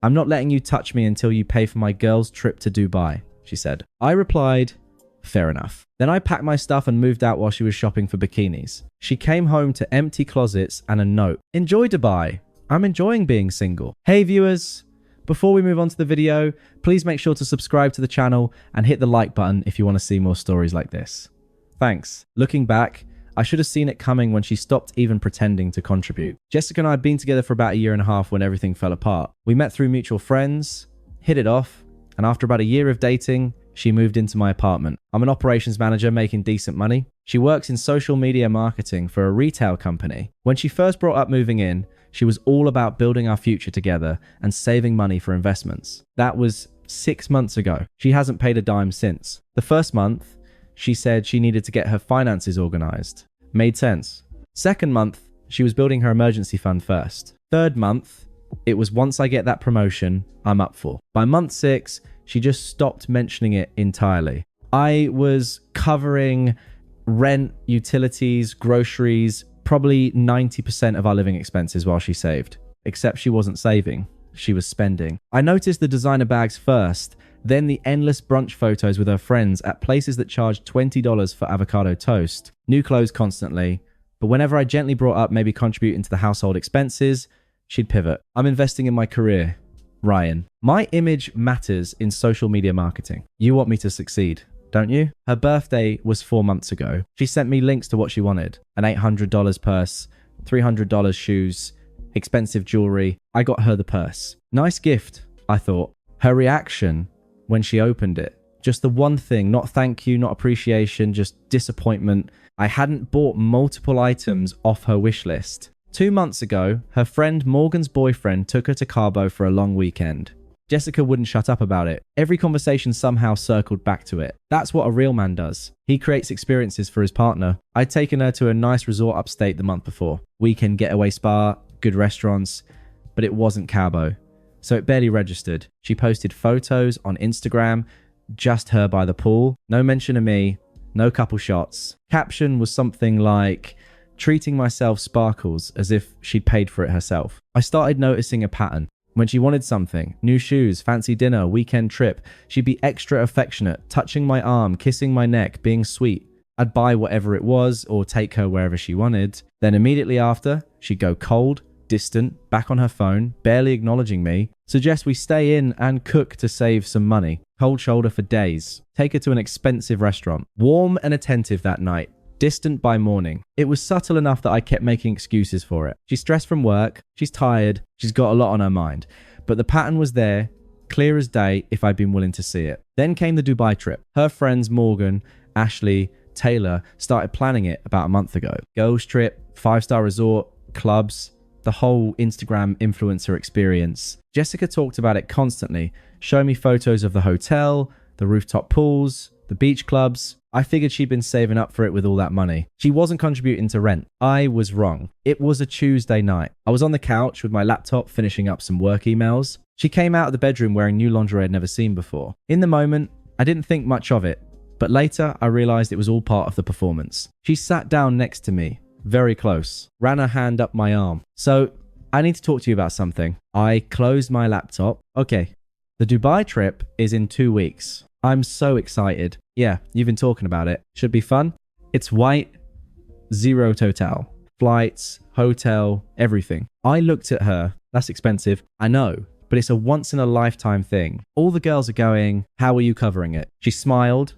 I'm not letting you touch me until you pay for my girl's trip to Dubai, she said. I replied, fair enough. Then I packed my stuff and moved out while she was shopping for bikinis. She came home to empty closets and a note. Enjoy Dubai. I'm enjoying being single. Hey viewers, before we move on to the video, please make sure to subscribe to the channel and hit the like button if you want to see more stories like this. Thanks. Looking back, I should have seen it coming when she stopped even pretending to contribute. Jessica and I had been together for about a year and a half when everything fell apart. We met through mutual friends, hit it off, and after about a year of dating, she moved into my apartment. I'm an operations manager making decent money. She works in social media marketing for a retail company. When she first brought up moving in, she was all about building our future together and saving money for investments. That was 6 months ago. She hasn't paid a dime since. The first month, she said she needed to get her finances organized. Made sense. Second month, she was building her emergency fund first. Third month, it was once I get that promotion, I'm up for. By month 6, she just stopped mentioning it entirely. I was covering rent, utilities, groceries, probably 90% of our living expenses while she saved. Except she wasn't saving, she was spending. I noticed the designer bags first, then the endless brunch photos with her friends at places that charged $20 for avocado toast. New clothes constantly, but whenever I gently brought up maybe contributing to the household expenses, she'd pivot. I'm investing in my career. Ryan. My image matters in social media marketing. You want me to succeed, don't you? Her birthday was 4 months ago. She sent me links to what she wanted. An $800 purse, $300 shoes, expensive jewelry. I got her the purse. Nice gift, I thought. Her reaction when she opened it, just the one thing, not thank you, not appreciation, just disappointment. I hadn't bought multiple items off her wish list. 2 months ago, her friend Morgan's boyfriend took her to Cabo for a long weekend. Jessica wouldn't shut up about it. Every conversation somehow circled back to it. That's what a real man does. He creates experiences for his partner. I'd taken her to a nice resort upstate the month before. Weekend getaway spa, good restaurants, but it wasn't Cabo, so it barely registered. She posted photos on Instagram, just her by the pool. No mention of me, no couple shots. Caption was something like, treating myself sparkles, as if she'd paid for it herself. I started noticing a pattern. When she wanted something, new shoes, fancy dinner, weekend trip, she'd be extra affectionate, touching my arm, kissing my neck, being sweet. I'd buy whatever it was or take her wherever she wanted. Then immediately after, she'd go cold, distant, back on her phone, barely acknowledging me, suggest we stay in and cook to save some money. Cold shoulder for days. Take her to an expensive restaurant. Warm and attentive that night. Distant by morning. It was subtle enough that I kept making excuses for it. She's stressed from work, she's tired, she's got a lot on her mind. But the pattern was there, clear as day if I'd been willing to see it. Then came the Dubai trip. Her friends Morgan, Ashley, Taylor started planning it about a month ago. Girls trip, 5-star resort, clubs, the whole Instagram influencer experience. Jessica talked about it constantly, showing me photos of the hotel, the rooftop pools, the beach clubs. I figured she'd been saving up for it with all that money. She wasn't contributing to rent. I was wrong. It was a Tuesday night. I was on the couch with my laptop finishing up some work emails. She came out of the bedroom wearing new lingerie I'd never seen before. In the moment, I didn't think much of it, but later I realized it was all part of the performance. She sat down next to me, very close, ran her hand up my arm. So, I need to talk to you about something. I closed my laptop. Okay, the Dubai trip is in 2 weeks. I'm so excited. Yeah, you've been talking about it. Should be fun. It's white, zero total. Flights, hotel, everything. I looked at her. That's expensive. I know, but it's a once in a lifetime thing. All the girls are going, how are you covering it? She smiled,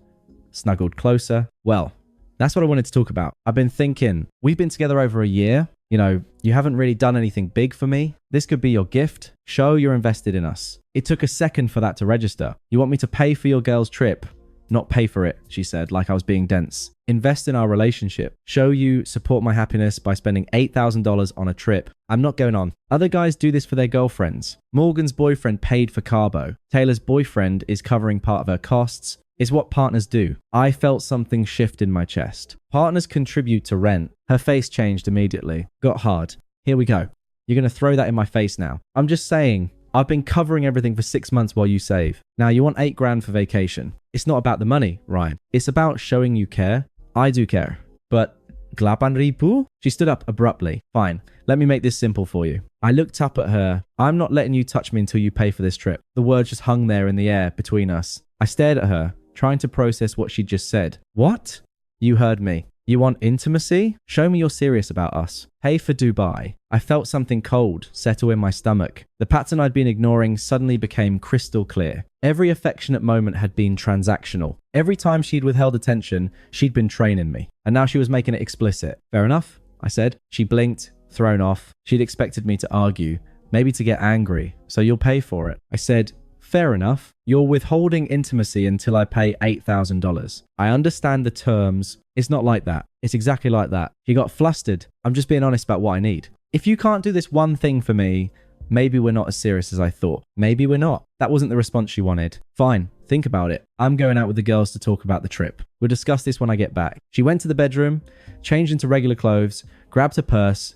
snuggled closer. Well, that's what I wanted to talk about. I've been thinking, we've been together over a year. You know, you haven't really done anything big for me. This could be your gift. Show you're invested in us. It took a second for that to register. You want me to pay for your girl's trip? Not pay for it, she said, like I was being dense. Invest in our relationship. Show you support my happiness by spending $8,000 on a trip. I'm not going on. Other guys do this for their girlfriends. Morgan's boyfriend paid for Cabo. Taylor's boyfriend is covering part of her costs. It's what partners do. I felt something shift in my chest. Partners contribute to rent. Her face changed immediately. Got hard. Here we go. You're going to throw that in my face now. I'm just saying, I've been covering everything for 6 months while you save. Now you want $8,000 for vacation. It's not about the money, Ryan. It's about showing you care. I do care. But 8,000? She stood up abruptly. Fine, let me make this simple for you. I looked up at her. I'm not letting you touch me until you pay for this trip. The words just hung there in the air between us. I stared at her, trying to process what she'd just said. What? You heard me. You want intimacy? Show me you're serious about us. Pay for Dubai. I felt something cold settle in my stomach. The pattern I'd been ignoring suddenly became crystal clear. Every affectionate moment had been transactional. Every time she'd withheld attention, she'd been training me. And now she was making it explicit. Fair enough, I said. She blinked, thrown off. She'd expected me to argue, maybe to get angry. So you'll pay for it. I said, fair enough. You're withholding intimacy until I pay $8,000. I understand the terms. It's not like that. It's exactly like that. She got flustered. I'm just being honest about what I need. If you can't do this one thing for me, maybe we're not as serious as I thought. Maybe we're not. That wasn't the response she wanted. Fine. Think about it. I'm going out with the girls to talk about the trip. We'll discuss this when I get back. She went to the bedroom, changed into regular clothes, grabbed her purse,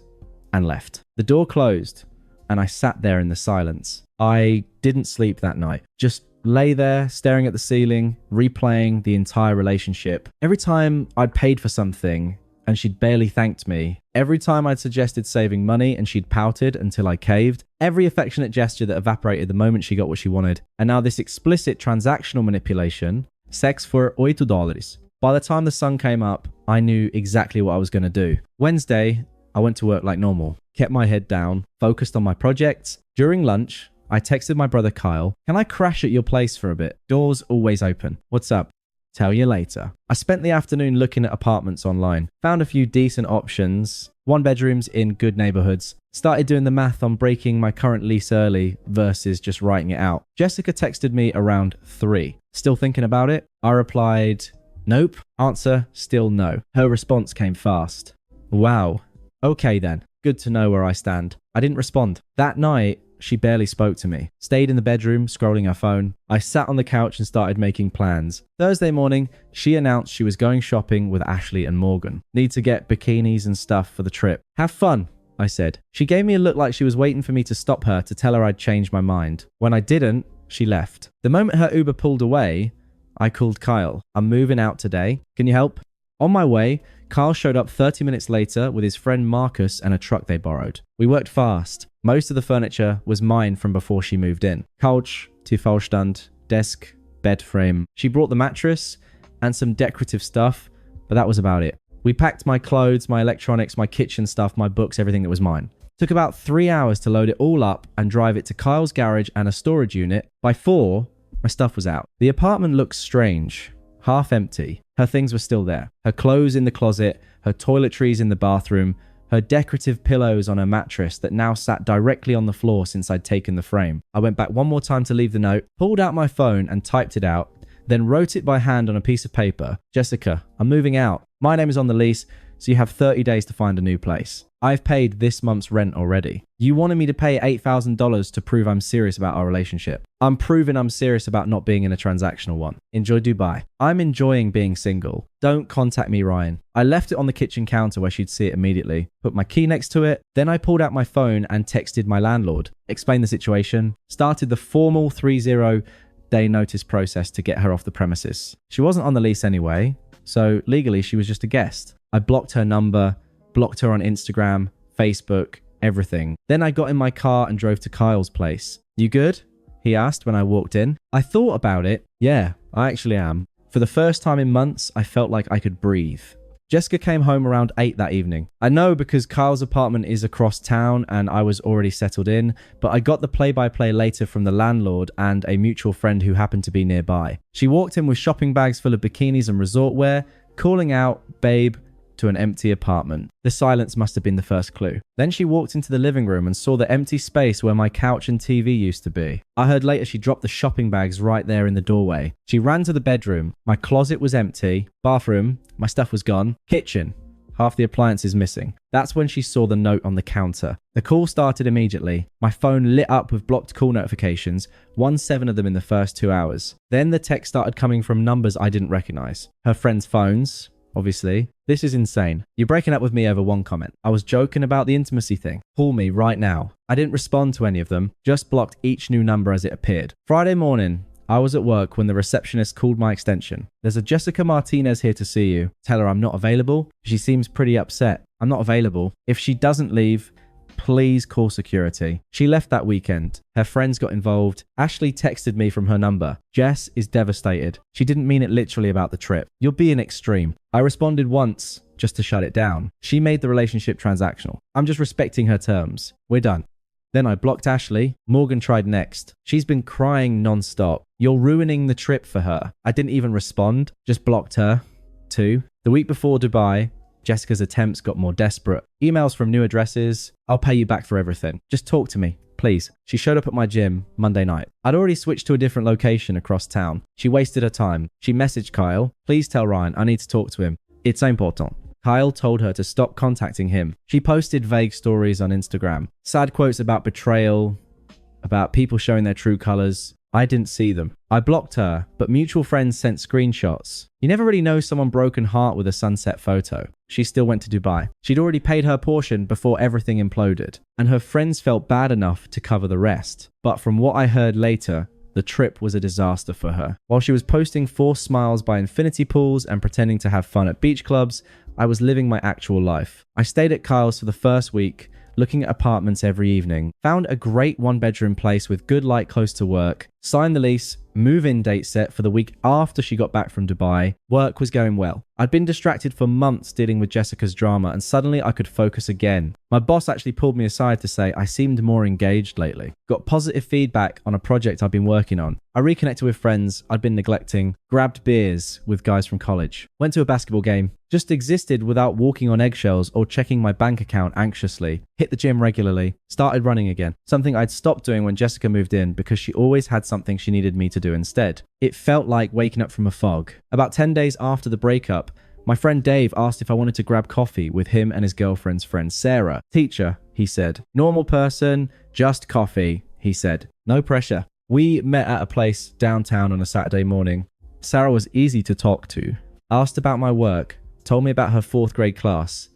and left. The door closed, and I sat there in the silence. I didn't sleep that night. Just lay there, staring at the ceiling, replaying the entire relationship. Every time I'd paid for something and she'd barely thanked me, every time I'd suggested saving money and she'd pouted until I caved, every affectionate gesture that evaporated the moment she got what she wanted, and now this explicit transactional manipulation, sex for $8. By the time the sun came up, I knew exactly what I was going to do. Wednesday, I went to work like normal, kept my head down, focused on my projects. During lunch, I texted my brother Kyle, can I crash at your place for a bit? Doors always open. What's up? Tell you later. I spent the afternoon looking at apartments online, found a few decent options, one bedrooms in good neighborhoods, started doing the math on breaking my current lease early versus just writing it out. Jessica texted me around 3. Still thinking about it? I replied, nope. Answer, still no. Her response came fast. Wow. Okay then. Good to know where I stand. I didn't respond. That night, she barely spoke to me. Stayed in the bedroom, scrolling her phone. I sat on the couch and started making plans. Thursday morning, she announced she was going shopping with Ashley and Morgan. Need to get bikinis and stuff for the trip. Have fun, I said. She gave me a look like she was waiting for me to stop her to tell her I'd changed my mind. When I didn't, she left. The moment her Uber pulled away, I called Kyle. I'm moving out today. Can you help? On my way, Kyle showed up 30 minutes later with his friend Marcus and a truck they borrowed. We worked fast. Most of the furniture was mine from before she moved in. Couch, Tiefallstand, desk, bed frame. She brought the mattress and some decorative stuff, but that was about it. We packed my clothes, my electronics, my kitchen stuff, my books, everything that was mine. Took about 3 hours to load it all up and drive it to Kyle's garage and a storage unit. By 4, my stuff was out. The apartment looked strange, half empty. Her things were still there. Her clothes in the closet, her toiletries in the bathroom, her decorative pillows on her mattress that now sat directly on the floor since I'd taken the frame. I went back one more time to leave the note, pulled out my phone and typed it out, then wrote it by hand on a piece of paper. Jessica, I'm moving out. My name is on the lease, so you have 30 days to find a new place. I've paid this month's rent already. You wanted me to pay $8,000 to prove I'm serious about our relationship. I'm proving I'm serious about not being in a transactional one. Enjoy Dubai. I'm enjoying being single. Don't contact me, Ryan. I left it on the kitchen counter where she'd see it immediately. Put my key next to it. Then I pulled out my phone and texted my landlord. Explained the situation. Started the formal 30-day notice process to get her off the premises. She wasn't on the lease anyway, so legally she was just a guest. I blocked her number, blocked her on Instagram, Facebook, everything. Then I got in my car and drove to Kyle's place. You good? He asked when I walked in. I thought about it. Yeah, I actually am. For the first time in months, I felt like I could breathe. Jessica came home around 8 that evening. I know because Kyle's apartment is across town and I was already settled in, but I got the play-by-play later from the landlord and a mutual friend who happened to be nearby. She walked in with shopping bags full of bikinis and resort wear, calling out, babe, to an empty apartment. The silence must have been the first clue. Then she walked into the living room and saw the empty space where my couch and TV used to be. I heard later she dropped the shopping bags right there in the doorway. She ran to the bedroom. My closet was empty. Bathroom, my stuff was gone. Kitchen, half the appliances missing. That's when she saw the note on the counter. The call started immediately. My phone lit up with blocked call notifications, 7 of them in the first 2 hours. Then the text started coming from numbers I didn't recognize. Her friends' phones, obviously. This is insane. You're breaking up with me over one comment. I was joking about the intimacy thing. Call me right now. I didn't respond to any of them, just blocked each new number as it appeared. Friday morning, I was at work when the receptionist called my extension. There's a Jessica Martinez here to see you. Tell her I'm not available. She seems pretty upset. I'm not available. If she doesn't leave, please call security. She left that weekend. Her friends got involved. Ashley texted me from her number. Jess is devastated. She didn't mean it literally about the trip. You're being extreme. I responded once just to shut it down. She made the relationship transactional. I'm just respecting her terms. We're done. Then I blocked Ashley. Morgan tried next. She's been crying non-stop. You're ruining the trip for her. I didn't even respond. Just blocked her. 2. The week before Dubai, Jessica's attempts got more desperate. Emails from new addresses. I'll pay you back for everything. Just talk to me, please. She showed up at my gym Monday night. I'd already switched to a different location across town. She wasted her time. She messaged Kyle. Please tell Ryan I need to talk to him. It's important. Kyle told her to stop contacting him. She posted vague stories on Instagram. Sad quotes about betrayal, about people showing their true colors. I didn't see them. I blocked her, but mutual friends sent screenshots. You never really know someone broken heart with a sunset photo. She still went to Dubai. She'd already paid her portion before everything imploded, and her friends felt bad enough to cover the rest. But from what I heard later, the trip was a disaster for her. While she was posting forced smiles by infinity pools and pretending to have fun at beach clubs, I was living my actual life. I stayed at Kyle's for the first week, looking at apartments every evening, found a great one-bedroom place with good light close to work, signed the lease, move-in date set for the week after she got back from Dubai. Work was going well. I'd been distracted for months dealing with Jessica's drama, and suddenly I could focus again. My boss actually pulled me aside to say I seemed more engaged lately. Got positive feedback on a project I'd been working on. I reconnected with friends I'd been neglecting, grabbed beers with guys from college, went to a basketball game, just existed without walking on eggshells or checking my bank account anxiously, hit the gym regularly, started running again, something I'd stopped doing when Jessica moved in because she always had something she needed me to do instead. It felt like waking up from a fog. About 10 days after the breakup, my friend Dave asked if I wanted to grab coffee with him and his girlfriend's friend Sarah. Teacher, he said. Normal person, just coffee, he said. No pressure. We met at a place downtown on a Saturday morning. Sarah was easy to talk to. Asked about my work, told me about her 4th grade class,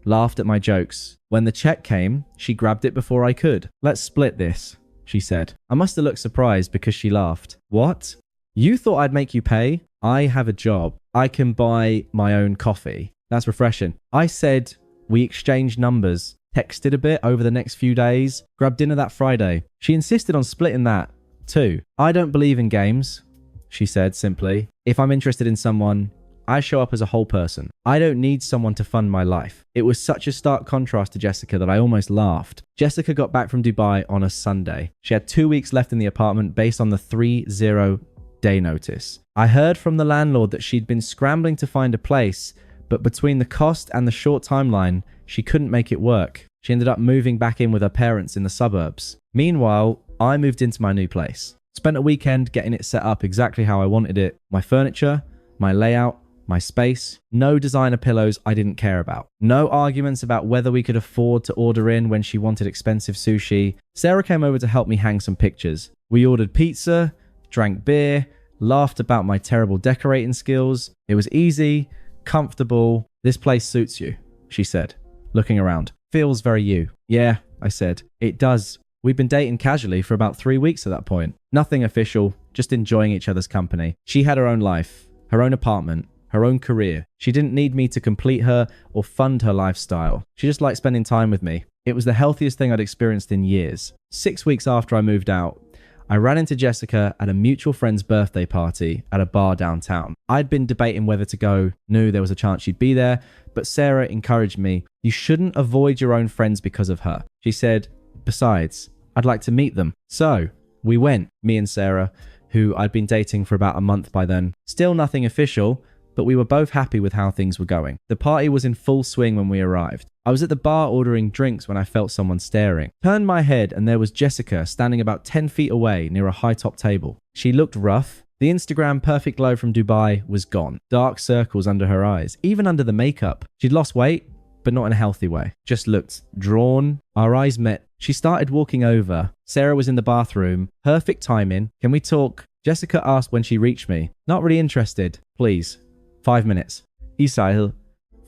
laughed at my jokes. When the check came, she grabbed it before I could. Let's split this, she said. I must have looked surprised because she laughed. What? You thought I'd make you pay? I have a job. I can buy my own coffee. That's refreshing. I said we exchanged numbers, texted a bit over the next few days, grabbed dinner that Friday. She insisted on splitting that too. I don't believe in games, she said simply. If I'm interested in someone, I show up as a whole person. I don't need someone to fund my life. It was such a stark contrast to Jessica that I almost laughed. Jessica got back from Dubai on a Sunday. She had 2 weeks left in the apartment based on the 30-day notice. I heard from the landlord that she'd been scrambling to find a place, but between the cost and the short timeline, she couldn't make it work. She ended up moving back in with her parents in the suburbs. Meanwhile, I moved into my new place. Spent a weekend getting it set up exactly how I wanted it. My furniture, my layout, my space. No designer pillows I didn't care about. No arguments about whether we could afford to order in when she wanted expensive sushi. Sarah came over to help me hang some pictures. We ordered pizza, drank beer, laughed about my terrible decorating skills. It was easy, comfortable. This place suits you, she said, looking around. Feels very you. Yeah, I said. It does. We'd been dating casually for about 3 weeks at that point. Nothing official, just enjoying each other's company. She had her own life, her own apartment, her own career. She didn't need me to complete her or fund her lifestyle. She just liked spending time with me. It was the healthiest thing I'd experienced in years. 6 weeks after I moved out, I ran into Jessica at a mutual friend's birthday party at a bar downtown. I'd been debating whether to go, knew there was a chance she'd be there, but Sarah encouraged me. You shouldn't avoid your own friends because of her. She said, besides, I'd like to meet them. So we went, me and Sarah, who I'd been dating for about a month by then. Still nothing official, but we were both happy with how things were going. The party was in full swing when we arrived. I was at the bar ordering drinks when I felt someone staring. Turned my head and there was Jessica standing about 10 feet away near a high-top table. She looked rough. The Instagram perfect glow from Dubai was gone. Dark circles under her eyes, even under the makeup. She'd lost weight, but not in a healthy way. Just looked drawn. Our eyes met. She started walking over. Sarah was in the bathroom. Perfect timing. Can we talk? Jessica asked when she reached me. Not really interested. Please. 5 minutes. Isail.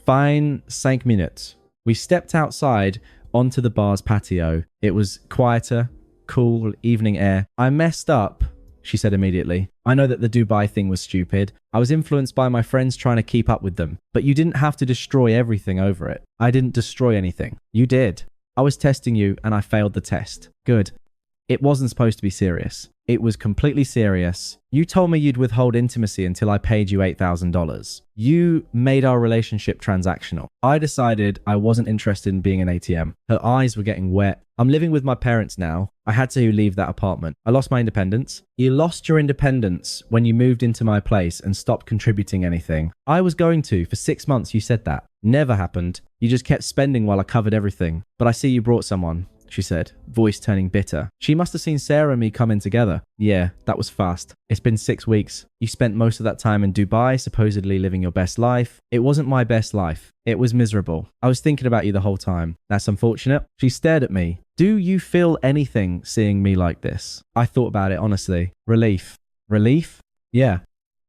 Fine 5 minutes. We stepped outside onto the bar's patio. It was quieter, cool evening air. I messed up she said immediately. I know that the Dubai thing was stupid. I was influenced by my friends trying to keep up with them. But you didn't have to destroy everything over it. I didn't destroy anything. You did. I was testing you and I failed the test. Good. It wasn't supposed to be serious. It was completely serious. You told me you'd withhold intimacy until I paid you $8,000. You made our relationship transactional. I decided I wasn't interested in being an ATM. Her eyes were getting wet. I'm living with my parents now. I had to leave that apartment. I lost my independence. You lost your independence when you moved into my place and stopped contributing anything. I was going to. For 6 months, you said that. Never happened. You just kept spending while I covered everything. But I see you brought someone, she said, voice turning bitter. She must have seen Sarah and me come in together. Yeah, that was fast. It's been 6 weeks. You spent most of that time in Dubai, supposedly living your best life. It wasn't my best life. It was miserable. I was thinking about you the whole time. That's unfortunate. She stared at me. Do you feel anything seeing me like this? I thought about it, honestly. Relief. Relief? Yeah.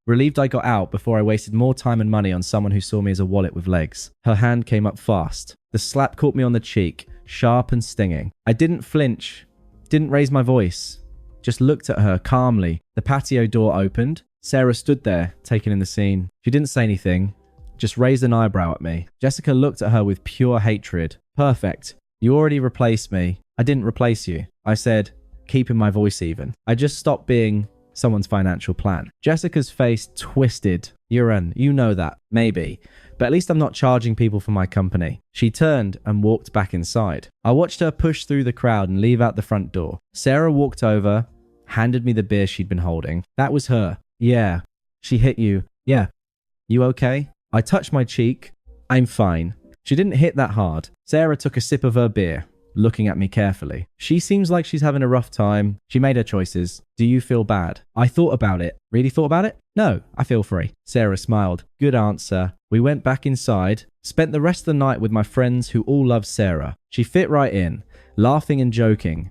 Relieved I got out before I wasted more time and money on someone who saw me as a wallet with legs. Her hand came up fast. The slap caught me on the cheek, sharp and stinging. I didn't flinch, didn't raise my voice, just looked at her calmly. The patio door opened. Sarah stood there, taking in the scene. She didn't say anything, just raised an eyebrow at me. Jessica looked at her with pure hatred. Perfect. You already replaced me. I didn't replace you. I said, keeping my voice even. I just stopped being someone's financial plan. Jessica's face twisted. Uran, you know that. Maybe. But at least I'm not charging people for my company. She turned and walked back inside. I watched her push through the crowd and leave out the front door. Sarah walked over, handed me the beer she'd been holding. That was her. Yeah. She hit you. Yeah. You okay? I touched my cheek. I'm fine. She didn't hit that hard. Sarah took a sip of her beer, looking at me carefully. She seems like she's having a rough time. She made her choices. Do you feel bad? I thought about it. Really thought about it? No, I feel free. Sarah smiled. Good answer. We went back inside, spent the rest of the night with my friends who all love Sarah. She fit right in, laughing and joking,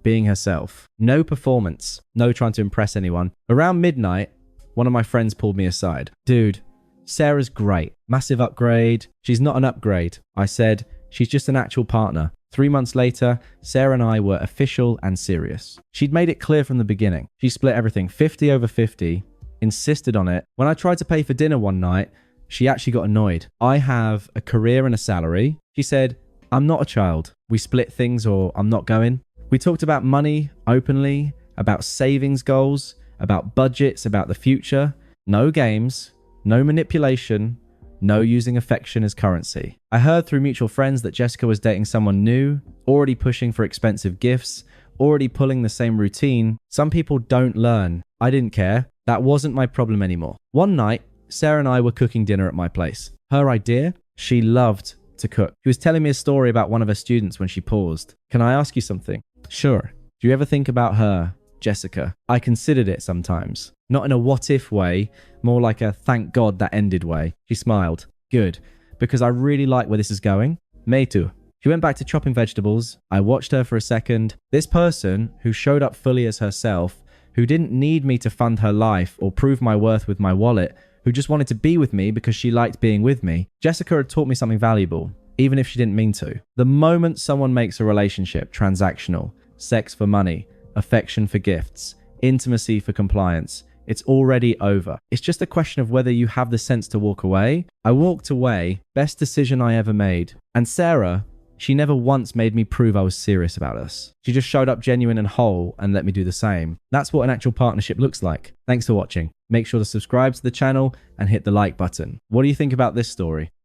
being herself. No performance, no trying to impress anyone. Around midnight, one of my friends pulled me aside. Dude, Sarah's great. Massive upgrade. She's not an upgrade. I said, she's just an actual partner. 3 months later, Sarah and I were official and serious. She'd made it clear from the beginning. She split everything 50 over 50, insisted on it. When I tried to pay for dinner one night, she actually got annoyed. I have a career and a salary. She said, I'm not a child. We split things or I'm not going. We talked about money openly, about savings goals, about budgets, about the future. No games, no manipulation, no using affection as currency. I heard through mutual friends that Jessica was dating someone new, already pushing for expensive gifts, already pulling the same routine. Some people don't learn. I didn't care. That wasn't my problem anymore. One night, Sarah and I were cooking dinner at my place. Her idea? She loved to cook. She was telling me a story about one of her students when she paused. Can I ask you something? Sure. Do you ever think about her, Jessica? I considered it sometimes. Not in a what-if way, more like a thank God that ended way. She smiled. Good, because I really like where this is going. Me too. She went back to chopping vegetables. I watched her for a second. This person, who showed up fully as herself, who didn't need me to fund her life or prove my worth with my wallet, who just wanted to be with me because she liked being with me, Jessica had taught me something valuable, even if she didn't mean to. The moment someone makes a relationship transactional, sex for money, affection for gifts, intimacy for compliance, it's already over. It's just a question of whether you have the sense to walk away. I walked away, best decision I ever made. And Sarah, she never once made me prove I was serious about us. She just showed up genuine and whole and let me do the same. That's what an actual partnership looks like. Thanks for watching. Make sure to subscribe to the channel and hit the like button. What do you think about this story?